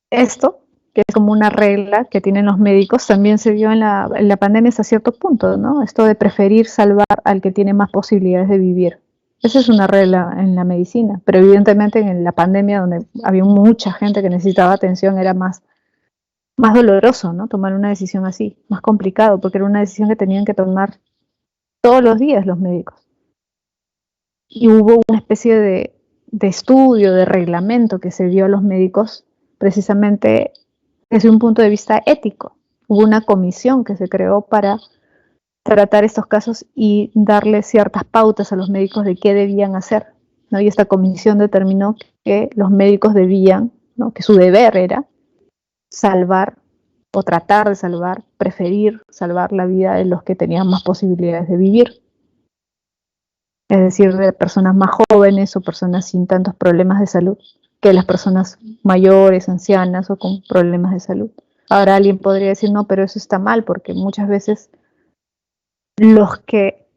Esto, que es como una regla que tienen los médicos, también se vio en la pandemia hasta cierto punto, ¿no? Esto de preferir salvar al que tiene más posibilidades de vivir. Esa es una regla en la medicina, pero evidentemente en la pandemia, donde había mucha gente que necesitaba atención, era más doloroso, ¿no? Tomar una decisión así, más complicado, porque era una decisión que tenían que tomar todos los días los médicos. Y hubo una especie de estudio, de reglamento que se dio a los médicos precisamente desde un punto de vista ético. Hubo una comisión que se creó para tratar estos casos y darle ciertas pautas a los médicos de qué debían hacer, ¿no? Y esta comisión determinó que los médicos debían, ¿no? Que su deber era salvar o tratar de salvar, preferir salvar la vida de los que tenían más posibilidades de vivir. Es decir, de personas más jóvenes o personas sin tantos problemas de salud que las personas mayores, ancianas o con problemas de salud. Ahora alguien podría decir, no, pero eso está mal porque muchas veces los que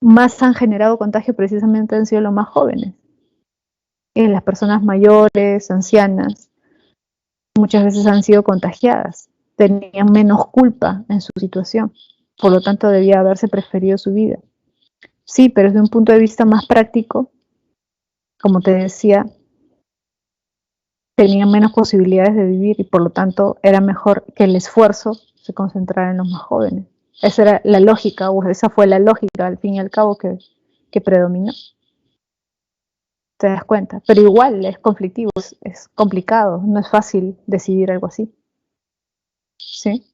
más han generado contagio precisamente han sido los más jóvenes. Y las personas mayores, ancianas, muchas veces han sido contagiadas, tenían menos culpa en su situación, por lo tanto debía haberse preferido su vida. Sí, pero desde un punto de vista más práctico, como te decía, tenían menos posibilidades de vivir y por lo tanto era mejor que el esfuerzo se concentrara en los más jóvenes. Esa era la lógica, o esa fue la lógica al fin y al cabo que predominó. Te das cuenta, pero igual es conflictivo, es complicado, no es fácil decidir algo así. ¿Sí?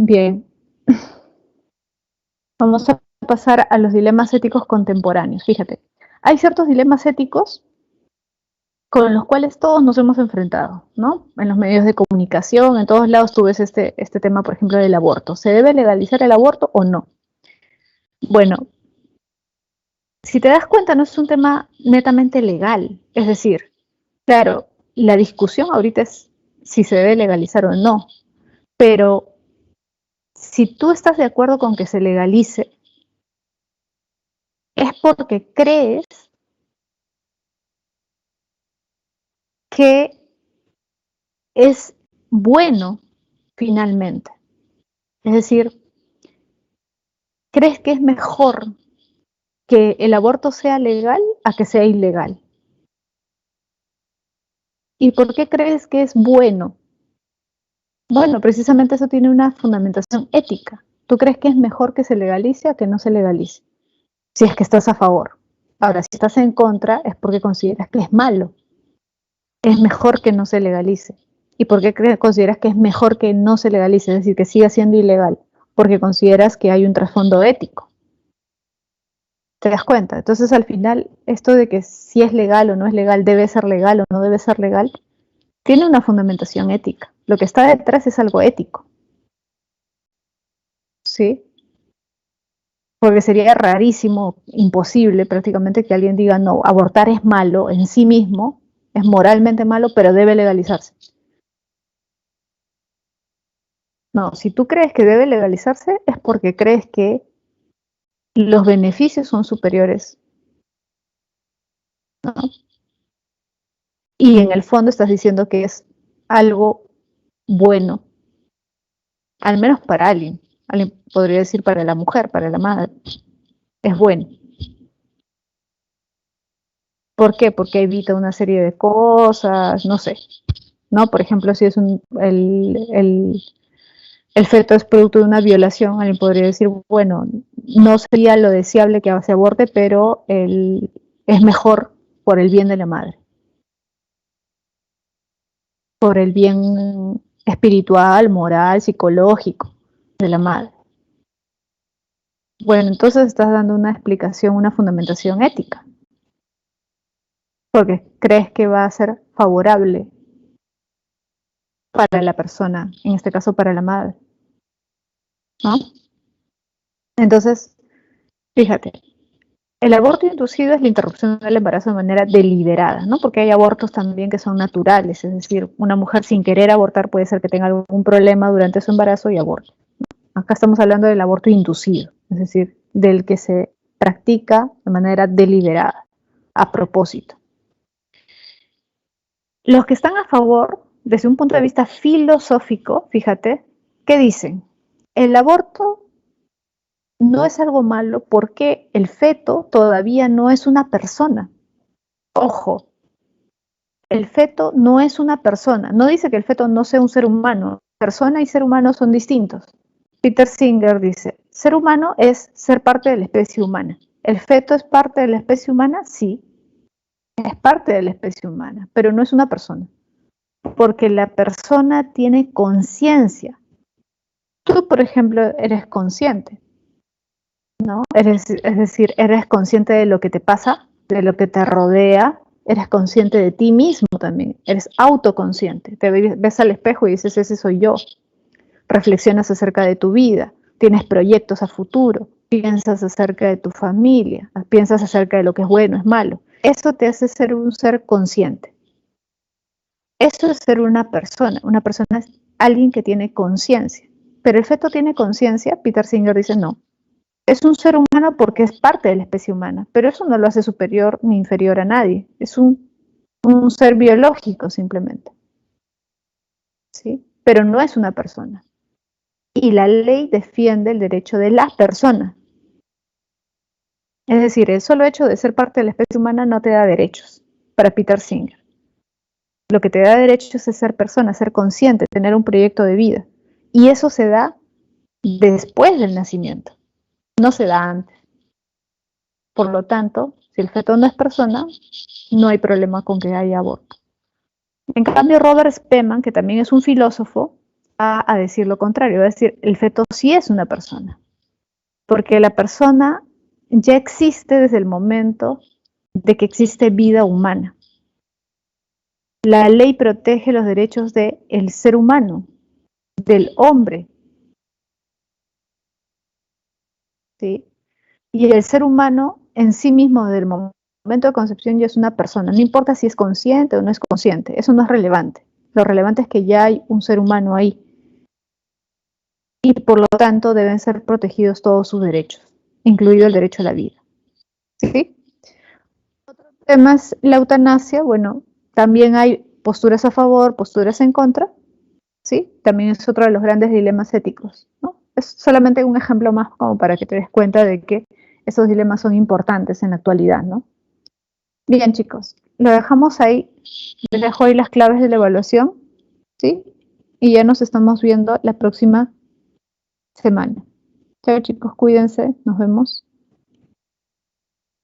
Bien, vamos a pasar a los dilemas éticos contemporáneos. Fíjate, hay ciertos dilemas éticos con los cuales todos nos hemos enfrentado, ¿no? En los medios de comunicación, en todos lados tú ves este tema, por ejemplo, del aborto. ¿Se debe legalizar el aborto o no? Bueno, si te das cuenta, no es un tema netamente legal. Es decir, claro, la discusión ahorita es si se debe legalizar o no, pero si tú estás de acuerdo con que se legalice, es porque crees que es bueno finalmente. Es decir, crees que es mejor que el aborto sea legal a que sea ilegal. ¿Y por qué crees que es bueno? Bueno, precisamente eso tiene una fundamentación ética. ¿Tú crees que es mejor que se legalice a que no se legalice? Si es que estás a favor. Ahora, si estás en contra, es porque consideras que es malo. Es mejor que no se legalice. ¿Y por qué consideras que es mejor que no se legalice? Es decir, que siga siendo ilegal. Porque consideras que hay un trasfondo ético. ¿Te das cuenta? Entonces, al final, esto de que si es legal o no es legal, debe ser legal o no debe ser legal, tiene una fundamentación ética. Lo que está detrás es algo ético. ¿Sí? porque sería rarísimo, imposible prácticamente que alguien diga, no, abortar es malo en sí mismo, es moralmente malo, pero debe legalizarse. No, si tú crees que debe legalizarse es porque crees que los beneficios son superiores, ¿no? Y en el fondo estás diciendo que es algo bueno, al menos para alguien. Alguien podría decir para la mujer, para la madre. Es bueno. ¿Por qué? Porque evita una serie de cosas, no sé. ¿No? Por ejemplo, si es el feto es producto de una violación, alguien podría decir, bueno, no sería lo deseable que se aborte, pero es mejor por el bien de la madre, por el bien espiritual, moral, psicológico de la madre. Bueno, entonces estás dando una explicación, una fundamentación ética, porque crees que va a ser favorable para la persona, en este caso para la madre, ¿no? Entonces, fíjate, el aborto inducido es la interrupción del embarazo de manera deliberada, ¿no? Porque hay abortos también que son naturales, es decir, una mujer sin querer abortar puede ser que tenga algún problema durante su embarazo y aborte. Acá estamos hablando del aborto inducido, es decir, del que se practica de manera deliberada, a propósito. Los que están a favor, desde un punto de vista filosófico, fíjate, ¿qué dicen? El aborto no es algo malo porque el feto todavía no es una persona. Ojo, el feto no es una persona. No dice que el feto no sea un ser humano. Persona y ser humano son distintos. Peter Singer dice, ser humano es ser parte de la especie humana. ¿El feto es parte de la especie humana? Sí, es parte de la especie humana, pero no es una persona. Porque la persona tiene conciencia. Tú, por ejemplo, eres consciente, ¿no? Es decir, eres consciente de lo que te pasa, de lo que te rodea, eres consciente de ti mismo también, eres autoconsciente. Te ves al espejo y dices, ese soy yo. Reflexionas acerca de tu vida, tienes proyectos a futuro, piensas acerca de tu familia, piensas acerca de lo que es bueno, es malo. Eso te hace ser un ser consciente. Eso es ser una persona. Una persona es alguien que tiene conciencia. Pero el feto tiene conciencia, Peter Singer dice no. Es un ser humano porque es parte de la especie humana, pero eso no lo hace superior ni inferior a nadie. Es un ser biológico simplemente. ¿Sí? Pero no es una persona. Y la ley defiende el derecho de la persona. Es decir, el solo hecho de ser parte de la especie humana no te da derechos, para Peter Singer. Lo que te da derechos es ser persona, ser consciente, tener un proyecto de vida. Y eso se da después del nacimiento, no se da antes. Por lo tanto, si el feto no es persona, no hay problema con que haya aborto. En cambio, Robert Spemann, que también es un filósofo, va a decir lo contrario, va a decir, el feto sí es una persona, porque la persona ya existe desde el momento de que existe vida humana. La ley protege los derechos del ser humano, del hombre, ¿sí? Y el ser humano en sí mismo, desde el momento de concepción, ya es una persona. No importa si es consciente o no es consciente, eso no es relevante. Lo relevante es que ya hay un ser humano ahí. Y por lo tanto deben ser protegidos todos sus derechos, incluido el derecho a la vida. ¿Sí? Otro tema es la eutanasia. Bueno, también hay posturas a favor, posturas en contra. ¿Sí? También es otro de los grandes dilemas éticos, ¿no? Es solamente un ejemplo más como para que te des cuenta de que esos dilemas son importantes en la actualidad, ¿no? Bien, chicos, lo dejamos ahí. Les dejo ahí las claves de la evaluación, ¿sí? Y ya nos estamos viendo la próxima semana. Chao, chicos, cuídense, nos vemos.